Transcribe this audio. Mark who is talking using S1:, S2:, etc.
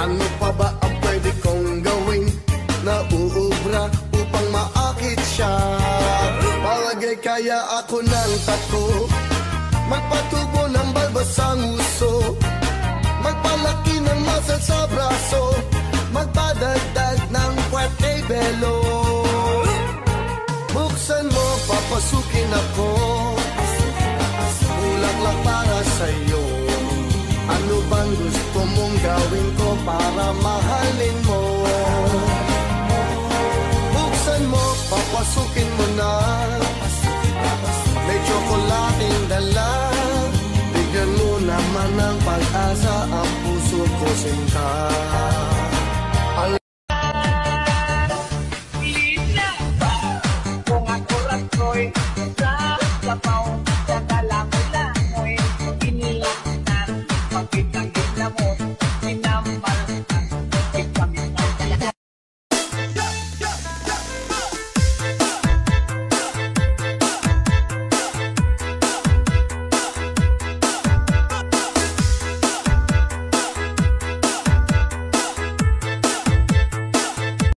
S1: Ano pa ba ang pwede kong gawin na uubra upang maakit siya? Palagay kaya ako ng tato, magpatubo ng balbasang uso, magpalaki ng muscle sa braso, magpadagdag ng puwerte-belo. Buksan mo, papasukin ako, bulaklak para sa'yo. Ano bang gusto mong gawin ko para mahalin mo? Buksan mo, papasukin mo na, may tsokolating dala. Bigyan mo naman ng pag-asa ang puso ko, sinta.